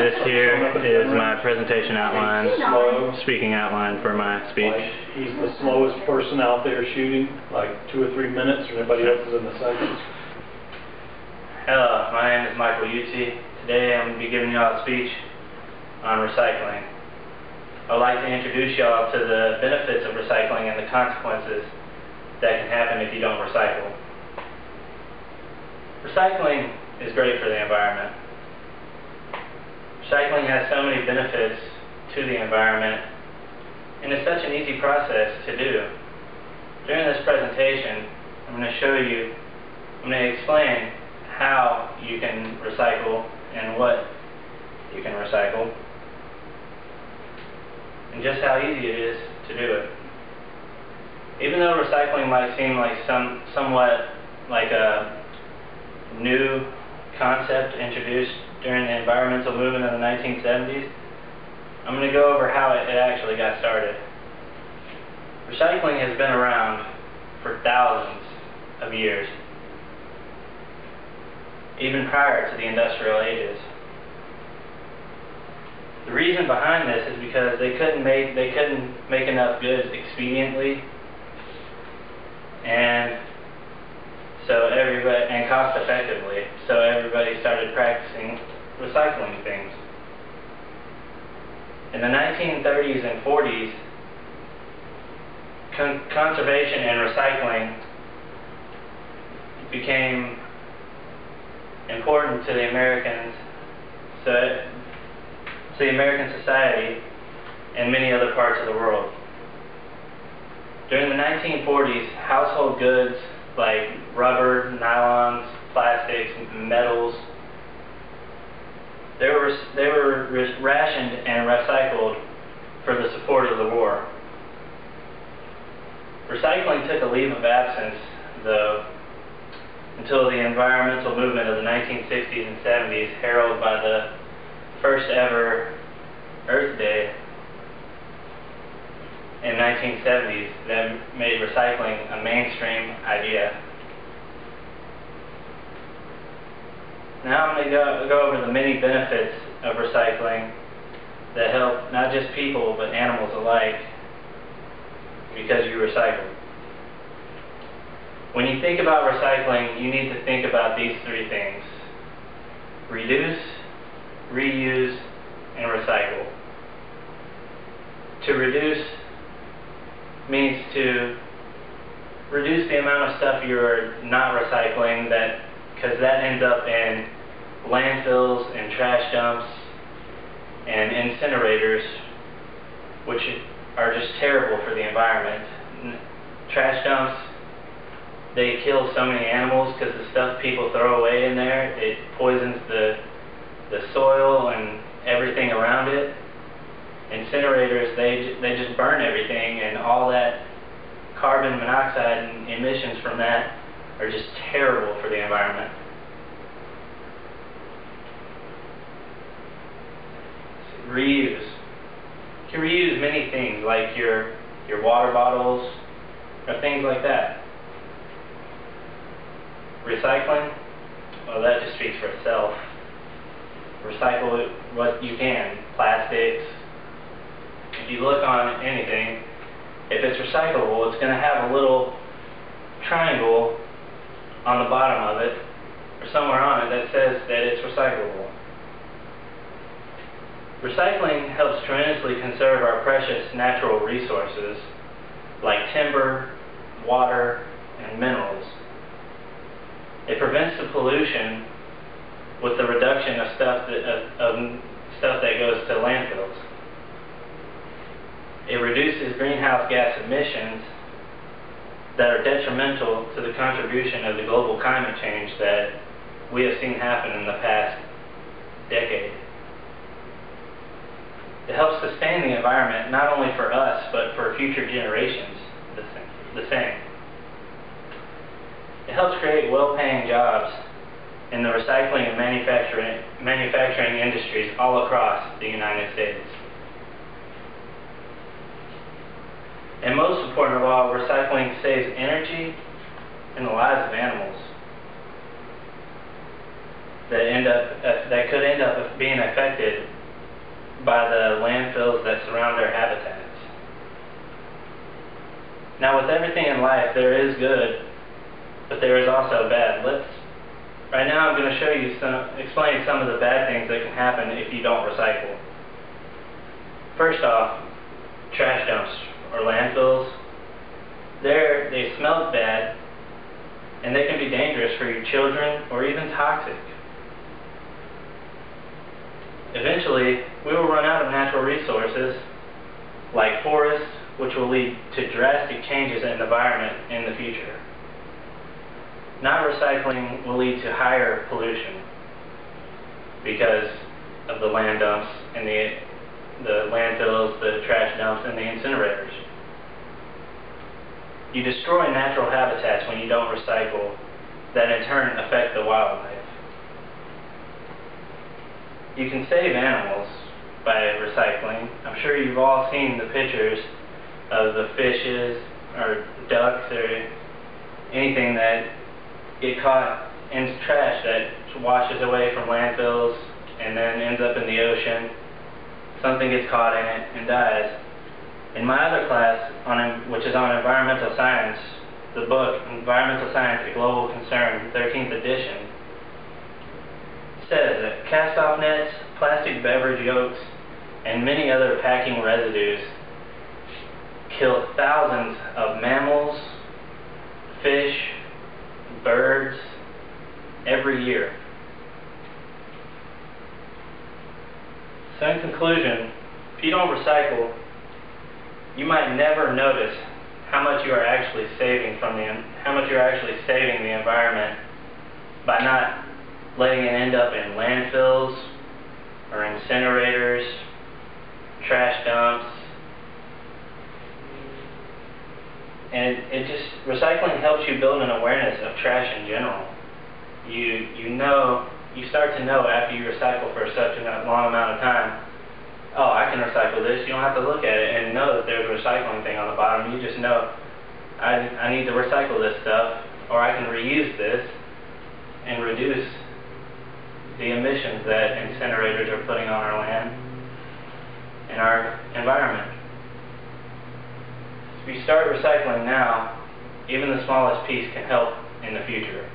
This here is my presentation outline, speaking outline for my speech. Like he's the slowest person out there shooting, like 2 or 3 minutes, and everybody else is in the seconds. Hello, my name is Utsey. Today I'm going to be giving y'all a speech on recycling. I'd like to introduce y'all to the benefits of recycling and the consequences that can happen if you don't recycle. Recycling is great for the environment. Recycling has so many benefits to the environment, and it's such an easy process to do. During this presentation, I'm going to explain how you can recycle and what you can recycle, and just how easy it is to do it. Even though recycling might seem like somewhat like a new concept introduced during the environmental movement of the 1970s, I'm going to go over how it actually got started. Recycling has been around for thousands of years, even prior to the industrial ages. The reason behind this is because they couldn't make enough goods expediently, and cost effectively, so everybody started practicing recycling things. In the 1930s and 40s, conservation and recycling became important to the American society and many other parts of the world. During the 1940s, household goods like rubber, nylons, plastics, metals, they were rationed and recycled for the support of the war. Recycling took a leave of absence, though, until the environmental movement of the 1960s and 70s, heralded by the first ever Earth Day in 1970s, that made recycling a mainstream idea. Now I'm going to go over the many benefits of recycling that help not just people but animals alike because you recycle. When you think about recycling, you need to think about these three things: reduce, reuse, and recycle. To reduce means to reduce the amount of stuff you're not recycling, because that ends up in landfills and trash dumps and incinerators, which are just terrible for the environment. Trash dumps, they kill so many animals because the stuff people throw away in there, it poisons the soil and everything around it. Incinerators, they just burn everything, and all that carbon monoxide and emissions from that are just terrible for the environment. Reuse. You can reuse many things, like your water bottles or things like that. Recycling, well, that just speaks for itself. Recycle what you can. Plastics. If you look on anything, if it's recyclable, it's going to have a little triangle on the bottom of it, or somewhere on it, that says that it's recyclable. Recycling helps tremendously conserve our precious natural resources like timber, water, and minerals. It prevents the pollution with the reduction of stuff that goes to landfills. It reduces greenhouse gas emissions that are detrimental to the contribution of the global climate change that we have seen happen in the past decade. It helps sustain the environment, not only for us, but for future generations the same. It helps create well-paying jobs in the recycling and manufacturing industries all across the United States. And most important of all, recycling saves energy and the lives of animals that could end up being affected by the landfills that surround our habitats. Now, with everything in life, there is good, but there is also bad. Right now I'm going to show you explain some of the bad things that can happen if you don't recycle. First off, trash dumps or landfills. They smell bad, and they can be dangerous for your children or even toxic. Eventually, we will run out of natural resources like forests, which will lead to drastic changes in the environment in the future. Not recycling will lead to higher pollution because of the land dumps and the landfills, the trash dumps, and the incinerators. You destroy natural habitats when you don't recycle that in turn affect the wildlife. You can save animals by recycling. I'm sure you've all seen the pictures of the fishes or ducks or anything that get caught in trash that washes away from landfills and then ends up in the ocean. Something gets caught in it and dies. In my other class, which is on environmental science, the book Environmental Science: A Global Concern, 13th edition, says that cast-off nets, plastic beverage yolks, and many other packing residues kill thousands of mammals, fish, birds every year. So in conclusion, if you don't recycle, you might never notice how much you are actually saving the environment by not letting it end up in landfills or incinerators, trash dumps. And recycling helps you build an awareness of trash in general. You start to know after you recycle for such a long amount of time, oh, I can recycle this. You don't have to look at it and know that there's a recycling thing on the bottom. You just know, I need to recycle this stuff, or I can reuse this and reduce the emissions that incinerators are putting on our land and our environment. If you start recycling now, even the smallest piece can help in the future.